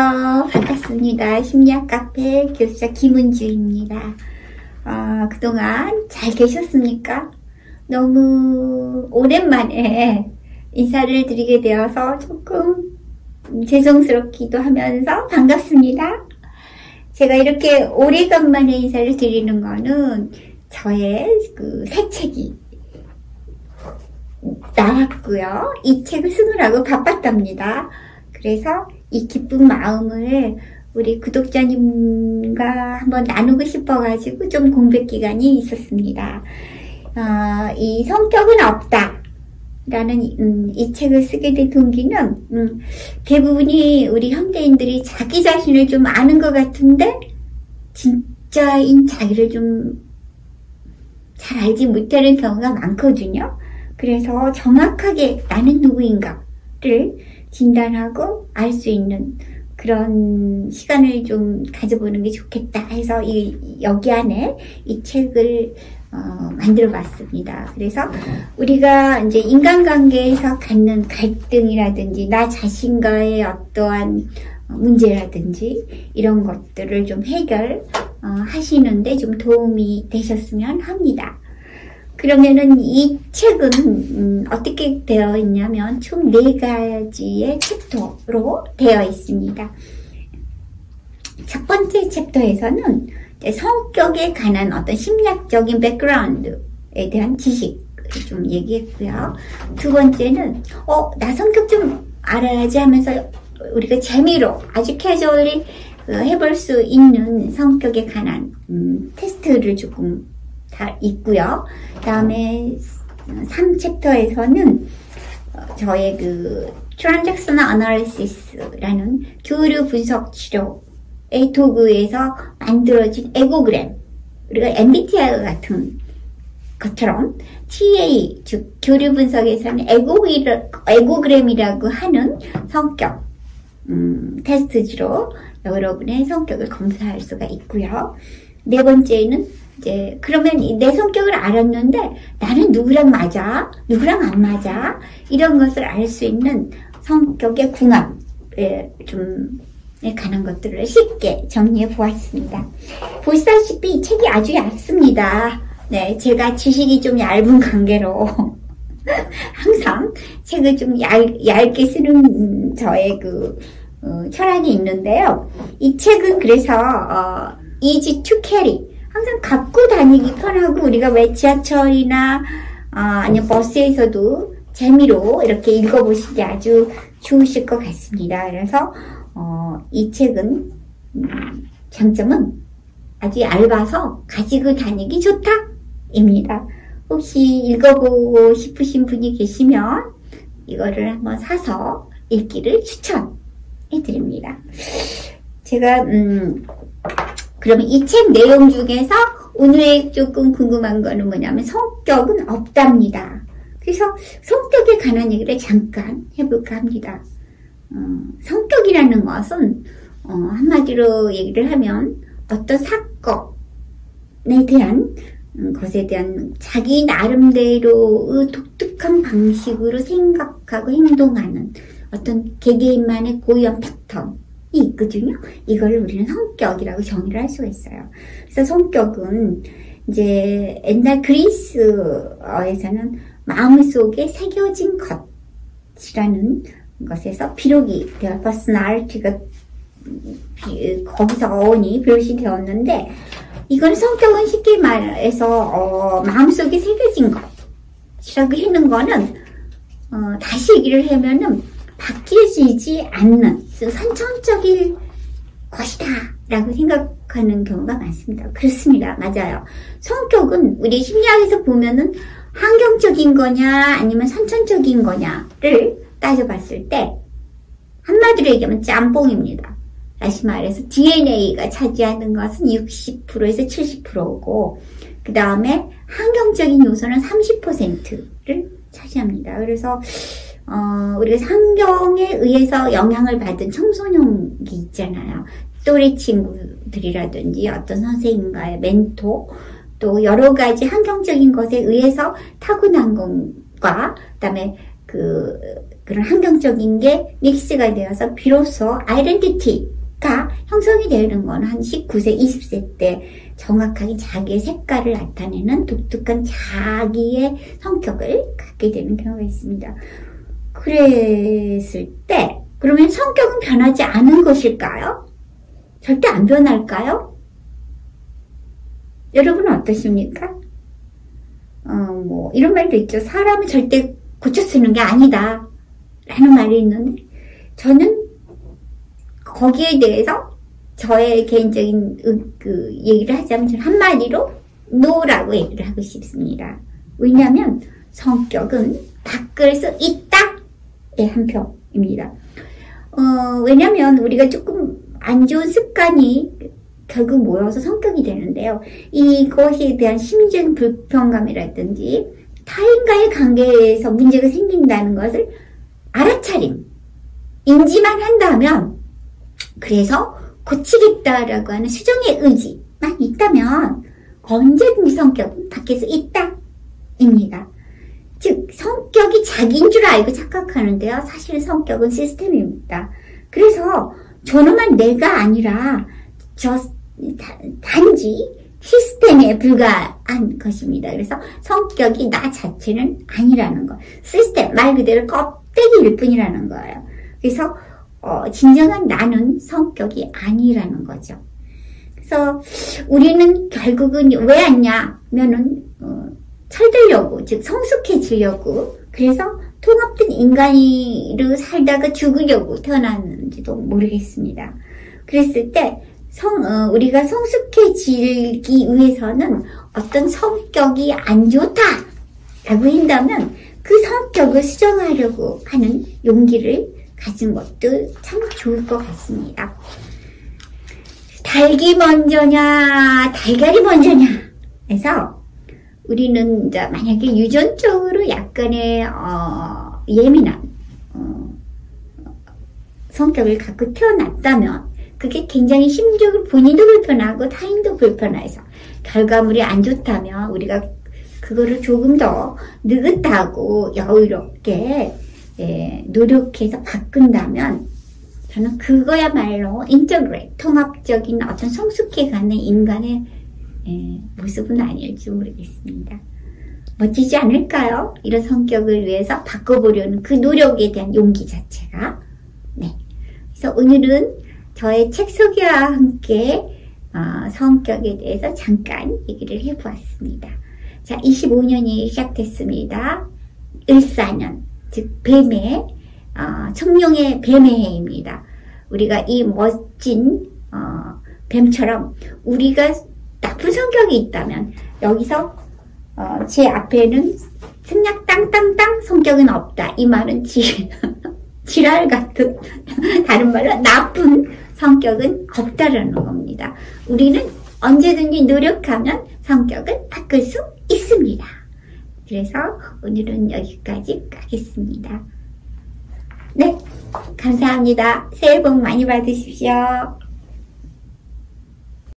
안녕하세요. 반갑습니다. 심리학 카페 교수자 김은주입니다. 그동안 잘 계셨습니까? 너무 오랜만에 인사를 드리게 되어서 조금 죄송스럽기도 하면서 반갑습니다. 제가 이렇게 오래간만에 인사를 드리는 거는 저의 새 책이 나왔고요. 이 책을 쓰느라고 바빴답니다. 그래서 이 기쁜 마음을 우리 구독자님과 한번 나누고 싶어가지고 좀 공백 기간이 있었습니다. 이 성격은 없다 라는 이 책을 쓰게 된 동기는 대부분이 우리 현대인들이 자기 자신을 좀 아는 것 같은데 진짜인 자기를 좀 잘 알지 못하는 경우가 많거든요. 그래서 정확하게 나는 누구인가를 진단하고 알 수 있는 그런 시간을 좀 가져보는 게 좋겠다 해서 여기 안에 이 책을 만들어 봤습니다. 그래서 우리가 이제 인간관계에서 갖는 갈등이라든지 나 자신과의 어떠한 문제라든지 이런 것들을 좀 해결하시는데 좀 도움이 되셨으면 합니다. 그러면은 이 책은 어떻게 되어 있냐면 총 4가지의 챕터로 되어 있습니다. 첫 번째 챕터에서는 성격에 관한 어떤 심리학적인 백그라운드에 대한 지식을 좀 얘기했고요. 두 번째는 나 성격 좀 알아야지 하면서 우리가 재미로 아주 캐주얼리 해볼 수 있는 성격에 관한 테스트를 조금 다 있고요. 그 다음에 3챕터에서는 저의 Transactional Analysis라는 교류 분석 치료의 도구에서 만들어진 에고그램, 우리가 MBTI 같은 것처럼 TA, 즉 교류 분석에서는 에고그램이라고 하는 성격 테스트지로 여러분의 성격을 검사할 수가 있고요. 네 번째는 그러면 내 성격을 알았는데 나는 누구랑 맞아? 누구랑 안 맞아? 이런 것을 알 수 있는 성격의 궁합에 관한 것들을 쉽게 정리해 보았습니다. 보시다시피 이 책이 아주 얇습니다. 네, 제가 지식이 좀 얇은 관계로 항상 책을 좀 얇게 쓰는 저의 철학이 있는데요. 이 책은 그래서 easy to carry, 항상 갖고 다니기 편하고 우리가 왜 지하철이나 아니면 버스에서도 재미로 이렇게 읽어보시기 아주 좋으실 것 같습니다. 그래서 이 책은 장점은 아주 얇아서 가지고 다니기 좋다입니다. 혹시 읽어보고 싶으신 분이 계시면 이거를 한번 사서 읽기를 추천해드립니다. 제가 그러면 이 책 내용 중에서 오늘 조금 궁금한 거는 뭐냐면 성격은 없답니다. 그래서 성격에 관한 얘기를 잠깐 해볼까 합니다. 성격이라는 것은 한마디로 얘기를 하면 어떤 사건에 대한 것에 대한 자기 나름대로의 독특한 방식으로 생각하고 행동하는 어떤 개개인만의 고유한 패턴이 있거든요. 이걸 우리는 성격이라고 정의를 할 수가 있어요. 그래서 성격은 이제 옛날 그리스어에서는 마음속에 새겨진 것이라는 것에서 비록이 되어 personality가 거기서 어원이 비롯이 되었는데 이건 성격은 쉽게 말해서 마음속에 새겨진 것이라고 하는 거는 다시 얘기를 하면은 바뀌어지지 않는 선천적인 것이다 라고 생각하는 경우가 많습니다. 그렇습니다. 맞아요. 성격은 우리 심리학에서 보면은 환경적인 거냐 아니면 선천적인 거냐를 따져봤을 때 한마디로 얘기하면 짬뽕입니다. 다시 말해서 DNA가 차지하는 것은 60%에서 70%고 그 다음에 환경적인 요소는 30%를 차지합니다. 그래서 우리가 환경에 의해서 영향을 받은 청소년기 있잖아요. 또래 친구들이라든지 어떤 선생님과의 멘토 또 여러 가지 환경적인 것에 의해서 타고난 것과 그다음에 그런 환경적인 게 믹스가 되어서 비로소 아이덴티티가 형성이 되는 건 한 19세, 20세 때 정확하게 자기의 색깔을 나타내는 독특한 자기의 성격을 갖게 되는 경우가 있습니다. 그랬을 때 그러면 성격은 변하지 않은 것일까요? 절대 안 변할까요? 여러분은 어떠십니까? 이런 말도 있죠. 사람은 절대 고쳐 쓰는 게 아니다 라는 말이 있는데, 저는 거기에 대해서 저의 개인적인 얘기를 하자면 저는 한마디로 NO라고 얘기를 하고 싶습니다. 왜냐하면 성격은 바꿀 수 있다의 한 표입니다. 왜냐하면 우리가 조금 안 좋은 습관이 결국 모여서 성격이 되는데요. 이것에 대한 심리적인 불편감이라든지 타인과의 관계에서 문제가 생긴다는 것을 알아차림, 인지만 한다면, 그래서 고치겠다라고 하는 수정의 의지만 있다면 언제든지 성격은 바뀔 수 있다 입니다. 즉 성격이 자기인 줄 알고 착각하는데요. 사실 성격은 시스템입니다. 그래서 저놈한 내가 아니라 단지 시스템에 불과한 것입니다. 그래서 성격이 나 자체는 아니라는 거. 시스템 말 그대로 껍데기일 뿐이라는 거예요. 그래서 진정한 나는 성격이 아니라는 거죠. 그래서 우리는 결국은 왜 왔냐면은 철들려고, 즉 성숙해지려고, 그래서 통합된 인간으로 살다가 죽으려고 태어났는지도 모르겠습니다. 그랬을 때 우리가 성숙해지기 위해서는 어떤 성격이 안 좋다라고 한다면 그 성격을 수정하려고 하는 용기를 가진 것도 참 좋을 것 같습니다. 닭이 먼저냐 달걀이 먼저냐 해서 우리는 이제 만약에 유전적으로 약간의 예민한 성격을 갖고 태어났다면 그게 굉장히 심리적으로 본인도 불편하고 타인도 불편해서 결과물이 안 좋다면 우리가 그거를 조금 더 느긋하고 여유롭게 노력해서 바꾼다면 저는 그거야말로 인터그레이트, 통합적인 어떤 성숙해가는 인간의 모습은 아닐지 모르겠습니다. 멋지지 않을까요? 이런 성격을 위해서 바꿔보려는 그 노력에 대한 용기 자체가. 네. 그래서 오늘은 저의 책 소개와 함께 성격에 대해서 잠깐 얘기를 해보았습니다. 자, 25년이 시작됐습니다. 을사년, 즉 뱀의 청룡의 뱀의 해입니다. 우리가 이 멋진 뱀처럼 우리가 나쁜 성격이 있다면 여기서 제 앞에는 생략 땅땅땅 성격은 없다. 이 말은 지랄 같은 다른 말로 나쁜 성격은 없다라는 겁니다. 우리는 언제든지 노력하면 성격을 바꿀 수 있습니다. 그래서 오늘은 여기까지 하겠습니다. 네, 감사합니다. 새해 복 많이 받으십시오.